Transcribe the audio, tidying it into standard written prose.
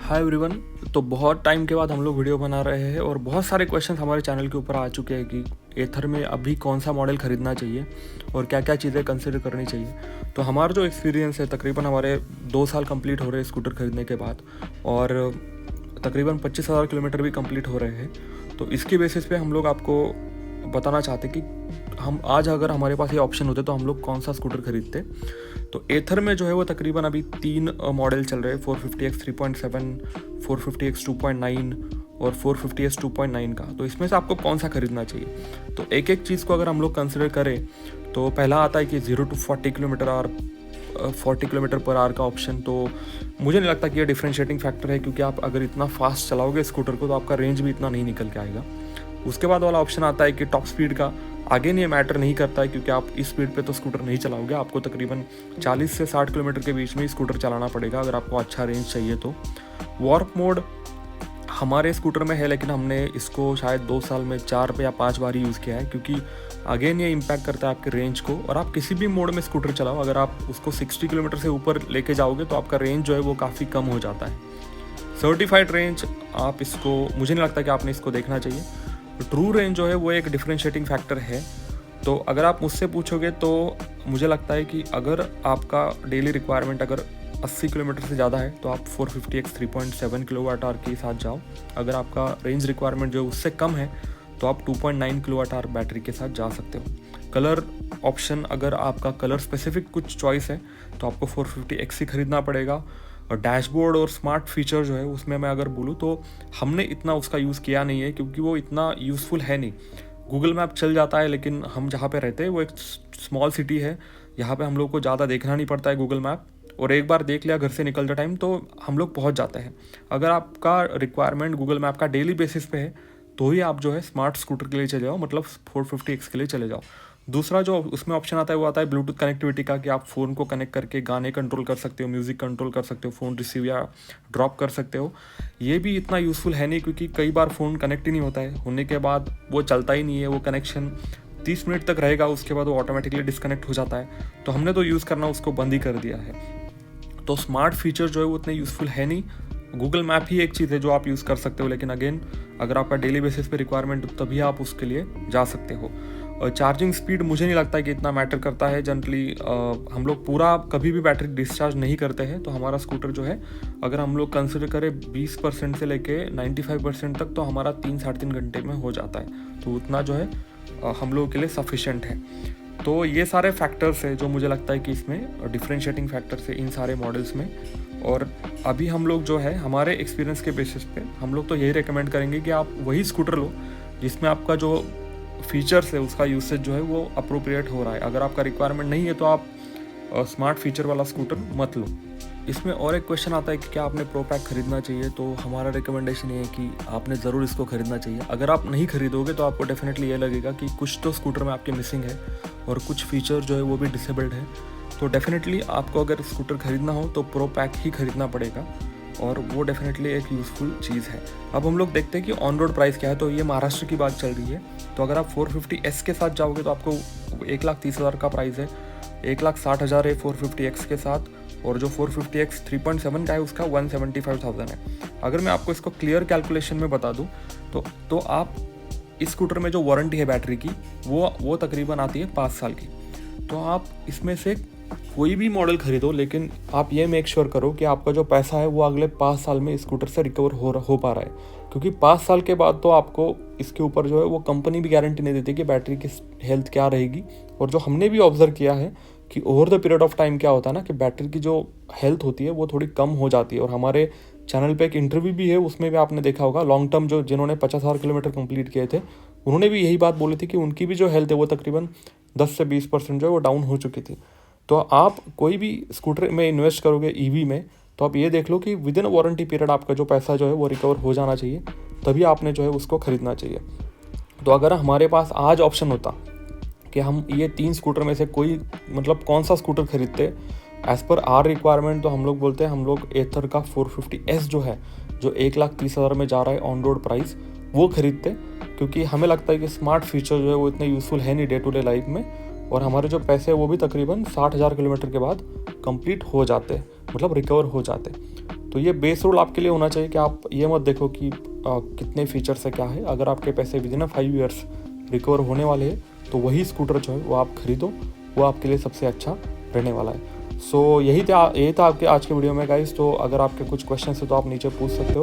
Hi everyone. तो बहुत time के बाद हम लोग वीडियो बना रहे हैं और बहुत सारे क्वेश्चंस हमारे चैनल के ऊपर आ चुके हैं कि एथर में अभी कौन सा मॉडल ख़रीदना चाहिए और क्या क्या चीज़ें कंसिडर करनी चाहिए। तो हमारा जो एक्सपीरियंस है, तकरीबन हमारे 2 साल कंप्लीट हो रहे हैं स्कूटर ख़रीदने के बाद और तकरीबन 25,000 किलोमीटर भी कंप्लीट हो रहे हैं। तो इसके बेसिस पे हम लोग आपको बताना चाहते कि हम आज अगर हमारे पास ये ऑप्शन होते तो हम लोग कौन सा स्कूटर खरीदते। तो एथर में जो है वो तकरीबन अभी 3 मॉडल चल रहे हैं, 450X 3.7, 450X 2.9 और 450S 2.9 का। तो इसमें से आपको कौन सा खरीदना चाहिए। तो एक एक चीज़ को अगर हम लोग कंसिडर करें तो पहला आता है कि 0 to 40 किलोमीटर और 40 किलोमीटर पर आवर का ऑप्शन। तो मुझे नहीं लगता कि ये डिफरेंशिएटिंग फैक्टर है, क्योंकि आप अगर इतना फास्ट चलाओगे स्कूटर को तो आपका रेंज भी इतना नहीं निकल के आएगा। उसके बाद वाला ऑप्शन आता है कि टॉप स्पीड का। अगेन ये मैटर नहीं करता है, क्योंकि आप इस स्पीड पे तो स्कूटर नहीं चलाओगे, आपको तकरीबन 40 से 60 किलोमीटर के बीच में ही स्कूटर चलाना पड़ेगा अगर आपको अच्छा रेंज चाहिए तो। वार्प मोड हमारे स्कूटर में है, लेकिन हमने इसको शायद 2 साल में 4 या 5 बार ही यूज़ किया है, क्योंकि अगेन ये इम्पैक्ट करता है आपके रेंज को। और आप किसी भी मोड में स्कूटर चलाओ, अगर आप उसको 60 किलोमीटर से ऊपर लेके जाओगे तो आपका रेंज जो है वो काफ़ी कम हो जाता है। सर्टिफाइड रेंज आप इसको, मुझे नहीं लगता कि आपने इसको देखना चाहिए। ट्रू रेंज जो है वो एक डिफरेंशिएटिंग फैक्टर है। तो अगर आप मुझसे पूछोगे तो मुझे लगता है कि अगर आपका डेली रिक्वायरमेंट अगर 80 किलोमीटर से ज़्यादा है तो आप 450X 3.7 किलोवाट आवर के साथ जाओ। अगर आपका रेंज रिक्वायरमेंट जो उससे कम है तो आप 2.9 किलोवाट आवर बैटरी के साथ जा सकते हो। कलर ऑप्शन, अगर आपका कलर स्पेसिफिक कुछ चॉइस है तो आपको 450X ही खरीदना पड़ेगा। और डैशबोर्ड और स्मार्ट फीचर जो है उसमें मैं अगर बोलूँ तो हमने इतना उसका यूज़ किया नहीं है, क्योंकि वो इतना यूज़फुल है नहीं। गूगल मैप चल जाता है, लेकिन हम जहाँ पे रहते हैं वो एक स्मॉल सिटी है, यहाँ पे हम लोग को ज़्यादा देखना नहीं पड़ता है गूगल मैप, और एक बार देख लिया घर से निकलते टाइम तो हम लोग पहुँच जाते हैं। अगर आपका रिक्वायरमेंट गूगल मैप का डेली बेसिस पे है तो ही आप जो है स्मार्ट स्कूटर के लिए चले जाओ, मतलब 450X के लिए चले जाओ। दूसरा जो उसमें ऑप्शन आता है वो आता है ब्लूटूथ कनेक्टिविटी का, कि आप फ़ोन को कनेक्ट करके गाने कंट्रोल कर सकते हो, म्यूज़िक कंट्रोल कर सकते हो, फ़ोन रिसीव या ड्रॉप कर सकते हो। ये भी इतना यूज़फुल है नहीं, क्योंकि कई बार फ़ोन कनेक्ट ही नहीं होता है, होने के बाद वो चलता ही नहीं है। वो कनेक्शन 30 मिनट तक रहेगा, उसके बाद वो ऑटोमेटिकली डिस्कनेक्ट हो जाता है। तो हमने तो यूज़ करना उसको बंद ही कर दिया है। तो स्मार्ट फीचर जो है वो उतने यूज़फुल है नहीं। गूगल मैप ही एक चीज़ है जो आप यूज़ कर सकते हो, लेकिन अगेन अगर आपका डेली बेसिस पे रिक्वायरमेंट हो तभी आप उसके लिए जा सकते हो। और चार्जिंग स्पीड मुझे नहीं लगता कि इतना मैटर करता है। जनरली हम लोग पूरा कभी भी बैटरी डिस्चार्ज नहीं करते हैं, तो हमारा स्कूटर जो है अगर हम लोग कंसिडर करें 20% से लेके 95% तक, तो हमारा 3-3.5 घंटे में हो जाता है। तो उतना जो है हम लोगों के लिए सफिशेंट है। तो ये सारे फैक्टर्स है जो मुझे लगता है कि इसमें डिफरेंशिएटिंग फैक्टर्स है इन सारे मॉडल्स में। और अभी हम लोग जो है हमारे एक्सपीरियंस के बेसिस पे हम लोग तो यही रेकमेंड करेंगे कि आप वही स्कूटर लो जिसमें आपका जो फीचर्स है उसका यूसेज जो है वो अप्रोप्रिएट हो रहा है। अगर आपका रिक्वायरमेंट नहीं है तो आप स्मार्ट फीचर वाला स्कूटर मत लो। इसमें और एक क्वेश्चन आता है कि क्या आपने प्रो पैक खरीदना चाहिए। तो हमारा रिकमेंडेशन ये है कि आपने ज़रूर इसको खरीदना चाहिए। अगर आप नहीं खरीदोगे तो आपको डेफिनेटली ये लगेगा कि कुछ तो स्कूटर में आपके मिसिंग है और कुछ फीचर जो है वो भी डिसेबल्ड है। तो डेफिनेटली आपको अगर स्कूटर खरीदना हो तो प्रो पैक ही खरीदना पड़ेगा, और वो डेफिनेटली एक यूज़फुल चीज़ है। अब हम लोग देखते हैं कि ऑन रोड प्राइस क्या है। तो ये महाराष्ट्र की बात चल रही है। तो अगर आप 450S के साथ जाओगे तो आपको 1,30,000 का प्राइस है, 1,60,000 है 450X के साथ, और जो 450X 3.7 का है उसका 175,000 है। अगर मैं आपको इसको क्लियर कैलकुलेशन में बता दूँ तो आप इस स्कूटर में जो वारंटी है बैटरी की वो तकरीबन आती है 5 साल की। तो आप इसमें से कोई भी मॉडल खरीदो, लेकिन आप ये मेक श्योर करो कि आपका जो पैसा है वो अगले 5 साल में स्कूटर से रिकवर हो पा रहा है, क्योंकि 5 साल के बाद तो आपको इसके ऊपर जो है वो कंपनी भी गारंटी नहीं देती कि बैटरी की हेल्थ क्या रहेगी। और जो हमने भी ऑब्जर्व किया है कि over the period of time क्या होता है ना, कि बैटरी की जो हेल्थ होती है वो थोड़ी कम हो जाती है। और हमारे चैनल पे एक इंटरव्यू भी है, उसमें भी आपने देखा होगा लॉन्ग टर्म जो जिन्होंने 50,000 किलोमीटर कंप्लीट किए थे उन्होंने भी यही बात बोली थी कि उनकी भी जो हेल्थ है वो तकरीबन 10 से 20% जो है वो डाउन हो चुकी थी। तो आप कोई भी स्कूटर में इन्वेस्ट करोगे ईवी में, तो आप ये देख लो कि विद इन वारंटी पीरियड आपका जो पैसा जो है वो रिकवर हो जाना चाहिए, तभी आपने जो है उसको खरीदना चाहिए। तो अगर हमारे पास आज ऑप्शन होता कि हम ये 3 स्कूटर में से कोई मतलब कौन सा स्कूटर खरीदते एज़ पर आर रिक्वायरमेंट, तो हम लोग बोलते हैं हम लोग एथर का 450S जो है, जो 1,30,000 में जा रहा है ऑन रोड प्राइस, वो खरीदते, क्योंकि हमें लगता है कि स्मार्ट फीचर जो है वो इतने यूज़फुल है नहीं डे टू डे लाइफ में, और हमारे जो पैसे हैं वो भी तकरीबन 60,000 किलोमीटर के बाद कंप्लीट हो जाते, मतलब रिकवर हो जाते। तो ये बेस रूल आपके लिए होना चाहिए कि आप ये मत देखो कि कितने फीचर्स है क्या है। अगर आपके पैसे विदिन 5 ईयर्स रिकवर होने वाले हैं तो वही स्कूटर जो है वो आप खरीदो, वो आपके लिए सबसे अच्छा रहने वाला है। सो यही था आपके आज के वीडियो में गाइस। तो अगर आपके कुछ क्वेश्चन है तो आप नीचे पूछ सकते हो।